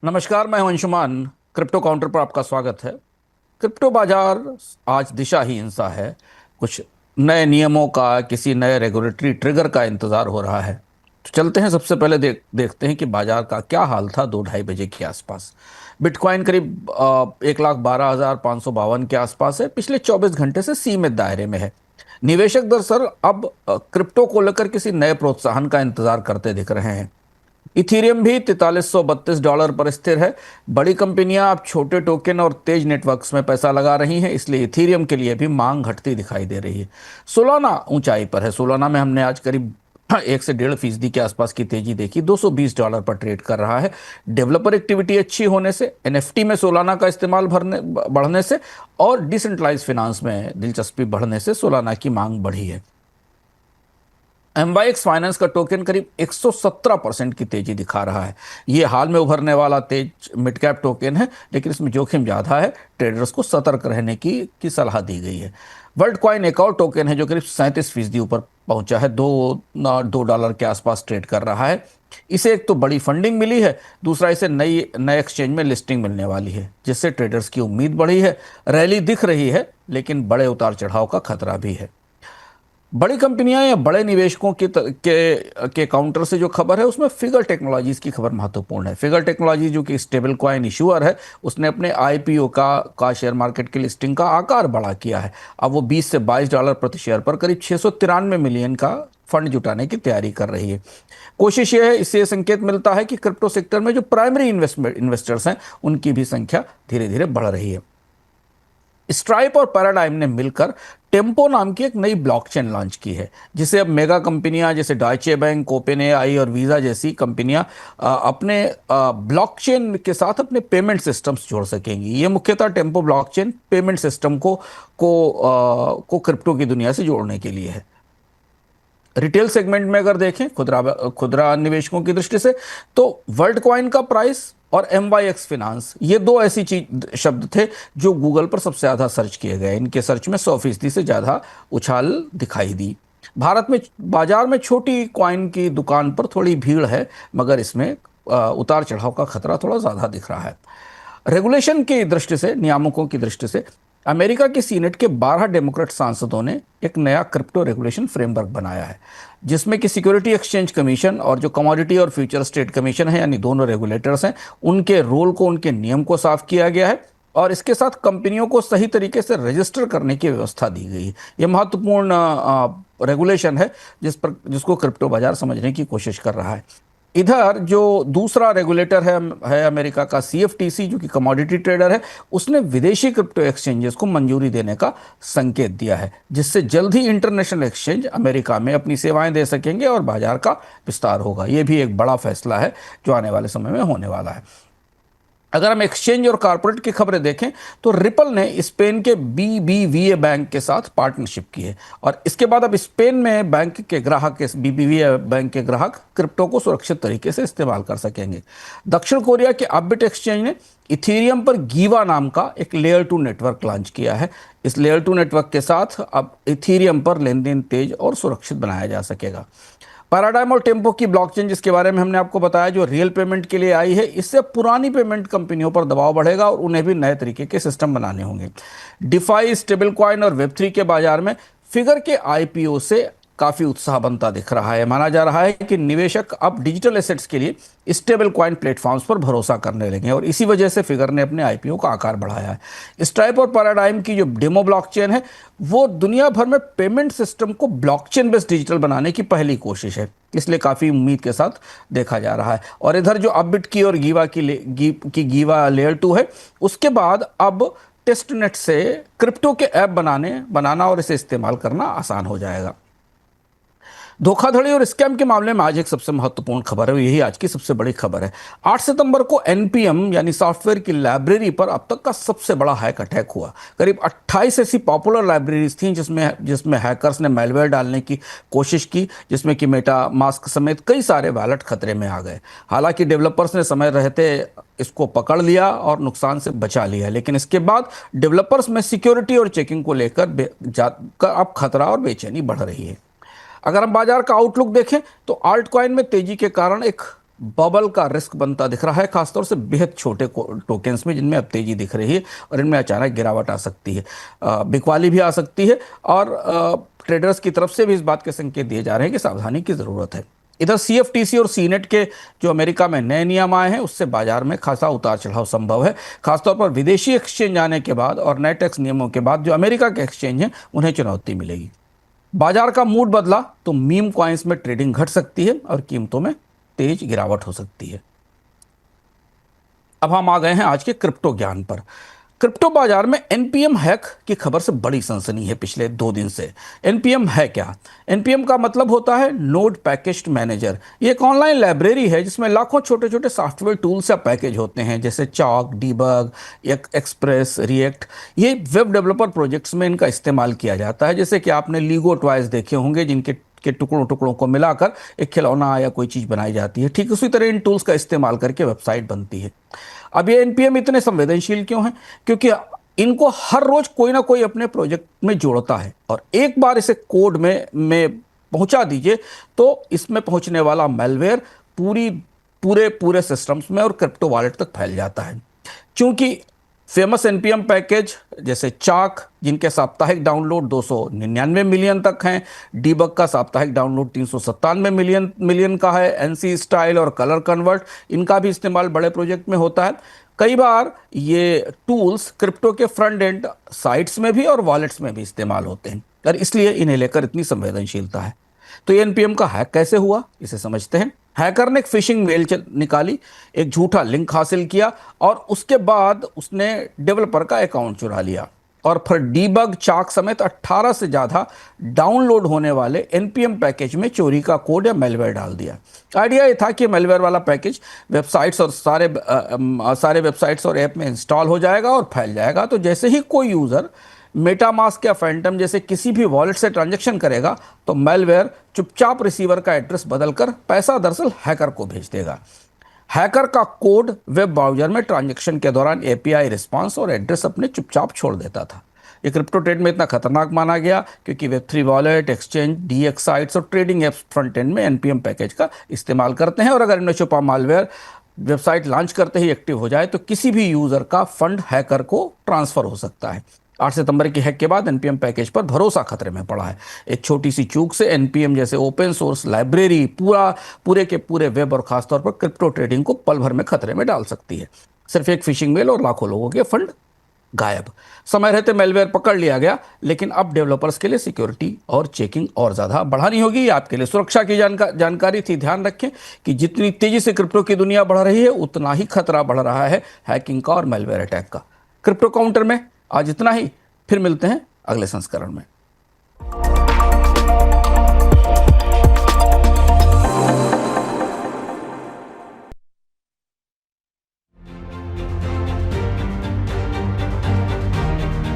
नमस्कार, मैं हूं अंशुमान। क्रिप्टो काउंटर पर आपका स्वागत है। क्रिप्टो बाजार आज दिशाहीन सा है। कुछ नए नियमों का, किसी नए रेगुलेटरी ट्रिगर का इंतजार हो रहा है। तो चलते हैं, सबसे पहले देखते हैं कि बाजार का क्या हाल था 2-2:30 बजे के आसपास। बिटकॉइन करीब 1,12,552 के आसपास है। पिछले 24 घंटे से सीमित दायरे में है। निवेशक दरअसल अब क्रिप्टो को लेकर किसी नए प्रोत्साहन का इंतजार करते दिख रहे हैं। इथीरियम भी $4332 पर स्थिर है। बड़ी कंपनियां अब छोटे टोकन और तेज नेटवर्क्स में पैसा लगा रही हैं, इसलिए इथीरियम के लिए भी मांग घटती दिखाई दे रही है। सोलाना ऊंचाई पर है। सोलाना में हमने आज करीब 1 से 1.5% के आसपास की तेजी देखी। $220 पर ट्रेड कर रहा है। डेवलपर एक्टिविटी अच्छी होने से, एनएफटी में सोलाना का इस्तेमाल बढ़ने से और डिसेंट्रलाइज फाइनेंस में दिलचस्पी बढ़ने से सोलाना की मांग बढ़ी है। MYX फाइनेंस का टोकन करीब 117% की तेजी दिखा रहा है। ये हाल में उभरने वाला तेज मिड कैप टोकन है, लेकिन इसमें जोखिम ज़्यादा है। ट्रेडर्स को सतर्क रहने की सलाह दी गई है। वर्ल्ड कॉइन एक और टोकन है जो करीब 37% ऊपर पहुंचा है। $2 के आसपास ट्रेड कर रहा है। इसे एक तो बड़ी फंडिंग मिली है, दूसरा इसे नए एक्सचेंज में लिस्टिंग मिलने वाली है, जिससे ट्रेडर्स की उम्मीद बढ़ी है। रैली दिख रही है, लेकिन बड़े उतार चढ़ाव का खतरा भी है। बड़ी कंपनियां या बड़े निवेशकों के काउंटर से जो खबर है, उसमें फिगर टेक्नोलॉजीज की खबर महत्वपूर्ण है। फिगर टेक्नोलॉजी जो कि स्टेबल कॉइन इशूअर है, उसने अपने आईपीओ का शेयर मार्केट की लिस्टिंग का आकार बड़ा किया है। अब वो $20 से $22 प्रति शेयर पर करीब 693 मिलियन का फंड जुटाने की तैयारी कर रही है। कोशिश यह है, इससे संकेत मिलता है कि क्रिप्टो सेक्टर में जो प्राइमरी इन्वेस्टर्स हैं, उनकी भी संख्या धीरे धीरे बढ़ रही है। स्ट्राइप और पैराडाइम ने मिलकर टेम्पो नाम की एक नई ब्लॉकचेन लॉन्च की है, जिसे अब मेगा कंपनियां जैसे डॉयचे बैंक, ओपनएआई और वीजा जैसी कंपनियां अपने ब्लॉकचेन के साथ अपने पेमेंट सिस्टम्स जोड़ सकेंगी। ये मुख्यतः टेम्पो ब्लॉकचेन पेमेंट सिस्टम को क्रिप्टो की दुनिया से जोड़ने के लिए है। रिटेल सेगमेंट में अगर देखें, खुदरा खुदरा निवेशकों की दृष्टि से, तो वर्ल्ड कॉइन का प्राइस और MYX फाइनेंस, ये दो ऐसी चीज शब्द थे जो गूगल पर सबसे ज्यादा सर्च किए गए। इनके सर्च में 100% से ज्यादा उछाल दिखाई दी। भारत में बाजार में छोटी कॉइन की दुकान पर थोड़ी भीड़ है, मगर इसमें उतार चढ़ाव का खतरा थोड़ा ज्यादा दिख रहा है। रेगुलेशन की दृष्टि से, नियामकों की दृष्टि से, अमेरिका की सीनेट के 12 डेमोक्रेट सांसदों ने एक नया क्रिप्टो रेगुलेशन फ्रेमवर्क बनाया है, जिसमें कि सिक्योरिटी एक्सचेंज कमीशन और जो कमोडिटी और फ्यूचर स्टेट कमीशन है, यानी दोनों रेगुलेटर्स हैं, उनके रोल को, उनके नियम को साफ किया गया है। और इसके साथ कंपनियों को सही तरीके से रजिस्टर करने की व्यवस्था दी गई है। यह महत्वपूर्ण रेगुलेशन है जिसको क्रिप्टो बाजार समझने की कोशिश कर रहा है। इधर जो दूसरा रेगुलेटर है अमेरिका का CFTC, जो कि कमोडिटी ट्रेडर है, उसने विदेशी क्रिप्टो एक्सचेंजेस को मंजूरी देने का संकेत दिया है, जिससे जल्द ही इंटरनेशनल एक्सचेंज अमेरिका में अपनी सेवाएं दे सकेंगे और बाजार का विस्तार होगा। यह भी एक बड़ा फैसला है जो आने वाले समय में होने वाला है। अगर हम एक्सचेंज और कॉर्पोरेट की खबरें देखें, तो रिपल ने स्पेन के BBVA बैंक के साथ पार्टनरशिप की है, और इसके बाद अब स्पेन में बैंक के ग्राहक, BBVA बैंक के ग्राहक क्रिप्टो को सुरक्षित तरीके से इस्तेमाल कर सकेंगे। दक्षिण कोरिया के अपबिट एक्सचेंज ने इथीरियम पर गीवा नाम का एक लेयर 2 नेटवर्क लॉन्च किया है। इस लेयर 2 नेटवर्क के साथ अब इथीरियम पर लेनदेन तेज और सुरक्षित बनाया जा सकेगा। पैराडाइम और टेम्पो की ब्लॉकचेन, जिसके बारे में हमने आपको बताया, जो रियल पेमेंट के लिए आई है, इससे पुरानी पेमेंट कंपनियों पर दबाव बढ़ेगा और उन्हें भी नए तरीके के सिस्टम बनाने होंगे। डिफाई, स्टेबल कॉइन और वेब3 के बाजार में फिगर के IPO से काफी उत्साह बनता दिख रहा है। माना जा रहा है कि निवेशक अब डिजिटल एसेट्स के लिए स्टेबल कॉइन प्लेटफॉर्म्स पर भरोसा करने लगे, और इसी वजह से फिगर ने अपने IPO का आकार बढ़ाया है। स्ट्राइप और पैराडाइम की जो डेमो ब्लॉकचेन है, वो दुनिया भर में पेमेंट सिस्टम को ब्लॉकचेन बेस्ड डिजिटल बनाने की पहली कोशिश है, इसलिए काफी उम्मीद के साथ देखा जा रहा है। और इधर जो अपबिट की और गीवा लेयर 2 है, उसके बाद अब टेस्टनेट से क्रिप्टो के ऐप बनाना और इसे इस्तेमाल करना आसान हो जाएगा। धोखाधड़ी और स्कैम के मामले में आज एक सबसे महत्वपूर्ण खबर है, यही आज की सबसे बड़ी खबर है। 8 सितंबर को NPM यानी सॉफ्टवेयर की लाइब्रेरी पर अब तक का सबसे बड़ा हैक अटैक हुआ। करीब 28 ऐसी पॉपुलर लाइब्रेरीज थीं जिसमें हैकर्स ने मैलवेयर डालने की कोशिश की, जिसमें कि मेटा मास्क समेत कई सारे वॉलेट खतरे में आ गए। हालांकि डेवलपर्स ने समय रहते इसको पकड़ लिया और नुकसान से बचा लिया, लेकिन इसके बाद डेवलपर्स में सिक्योरिटी और चेकिंग को लेकर अब खतरा और बेचैनी बढ़ रही है। अगर हम बाजार का आउटलुक देखें, तो आल्ट कॉइन में तेजी के कारण एक बबल का रिस्क बनता दिख रहा है, खासतौर से बेहद छोटे टोकन्स में जिनमें अब तेजी दिख रही है और इनमें अचानक गिरावट आ सकती है, बिकवाली भी आ सकती है और ट्रेडर्स की तरफ से भी इस बात के संकेत दिए जा रहे हैं कि सावधानी की ज़रूरत है। इधर सीएफटीसी और सीनेट के जो अमेरिका में नए नियम आए हैं उससे बाजार में खासा उतार चढ़ाव संभव है, खासतौर पर विदेशी एक्सचेंज आने के बाद और नए टैक्स नियमों के बाद जो अमेरिका के एक्सचेंज हैं उन्हें चुनौती मिलेगी। बाजार का मूड बदला तो मीम कॉइन्स में ट्रेडिंग घट सकती है और कीमतों में तेज गिरावट हो सकती है। अब हम आ गए हैं आज के क्रिप्टो ज्ञान पर। क्रिप्टो बाजार में एनपीएम हैक की खबर से बड़ी सनसनी है पिछले 2 दिन से। एनपीएम है क्या? एनपीएम का मतलब होता है नोड पैकेज्ड मैनेजर। ये एक ऑनलाइन लाइब्रेरी है जिसमें लाखों छोटे छोटे सॉफ्टवेयर टूल्स या पैकेज होते हैं, जैसे चॉक, डीबग, एक्सप्रेस, रिएक्ट। ये वेब डेवलपर प्रोजेक्ट्स में इनका इस्तेमाल किया जाता है, जैसे कि आपने लीगो टॉयज देखे होंगे जिनके टुकड़ों टुकड़ों को मिलाकर एक खिलौना या कोई चीज़ बनाई जाती है। ठीक उसी तरह इन टूल्स का इस्तेमाल करके वेबसाइट बनती है। अब ये एनपीएम इतने संवेदनशील क्यों हैं? क्योंकि इनको हर रोज कोई ना कोई अपने प्रोजेक्ट में जोड़ता है और एक बार इसे कोड में पहुंचा दीजिए तो इसमें पहुंचने वाला मैलवेयर पूरे पूरे सिस्टम्स में और क्रिप्टो वॉलेट तक फैल जाता है। क्योंकि फेमस एनपीएम पैकेज जैसे चाक, जिनके साप्ताहिक डाउनलोड 299 मिलियन तक हैं, डीबग का साप्ताहिक डाउनलोड 397 मिलियन का है, एनसी स्टाइल और कलर कन्वर्ट, इनका भी इस्तेमाल बड़े प्रोजेक्ट में होता है। कई बार ये टूल्स क्रिप्टो के फ्रंट एंड साइट्स में भी और वॉलेट्स में भी इस्तेमाल होते हैं और इसलिए इन्हें लेकर इतनी संवेदनशीलता है। तो ये एनपीएम का हैक कैसे हुआ, इसे समझते हैं। हैकर ने एक फिशिंग मेल निकाली, एक झूठा लिंक हासिल किया और उसके बाद उसने डेवलपर का अकाउंट चुरा लिया और फिर डीबग, चाक समेत 18 से ज़्यादा डाउनलोड होने वाले एनपीएम पैकेज में चोरी का कोड या मेलवेयर डाल दिया। आइडिया ये था कि मेलवेयर वाला पैकेज वेबसाइट्स और सारे वेबसाइट्स और ऐप में इंस्टॉल हो जाएगा और फैल जाएगा। तो जैसे ही कोई यूज़र मेटामास्क या फैंटम जैसे किसी भी वॉलेट से ट्रांजैक्शन करेगा तो मेलवेयर चुपचाप रिसीवर का एड्रेस बदलकर पैसा दरअसल हैकर को भेज देगा। हैकर का कोड वेब ब्राउज़र में ट्रांजैक्शन के दौरान एपीआई रिस्पांस और एड्रेस अपने चुपचाप छोड़ देता था। ये क्रिप्टो ट्रेड में इतना खतरनाक माना गया क्योंकि वेब3 वॉलेट, एक्सचेंज, डीएक्स साइट्स और ट्रेडिंग एप्स फ्रंट एंड में एनपीएम पैकेज का इस्तेमाल करते हैं और अगर इनमें छुपा मालवेयर वेबसाइट लॉन्च करते ही एक्टिव हो जाए तो किसी भी यूज़र का फंड हैकर को ट्रांसफ़र हो सकता है। 8 सितंबर की हैक के बाद एनपीएम पैकेज पर भरोसा खतरे में पड़ा है। एक छोटी सी चूक से एनपीएम जैसे ओपन सोर्स लाइब्रेरी पूरे के पूरे वेब और खासतौर पर क्रिप्टो ट्रेडिंग को पल भर में खतरे में डाल सकती है। सिर्फ एक फिशिंग मेल और लाखों लोगों के फंड गायब। समय रहते मेलवेयर पकड़ लिया गया, लेकिन अब डेवलपर्स के लिए सिक्योरिटी और चेकिंग और ज़्यादा बढ़ानी होगी। आपके लिए सुरक्षा की जानकारी थी। ध्यान रखें कि जितनी तेज़ी से क्रिप्टो की दुनिया बढ़ रही है उतना ही खतरा बढ़ रहा है हैकिंग का और मेलवेयर अटैक का। क्रिप्टो काउंटर में आज इतना ही, फिर मिलते हैं अगले संस्करण में।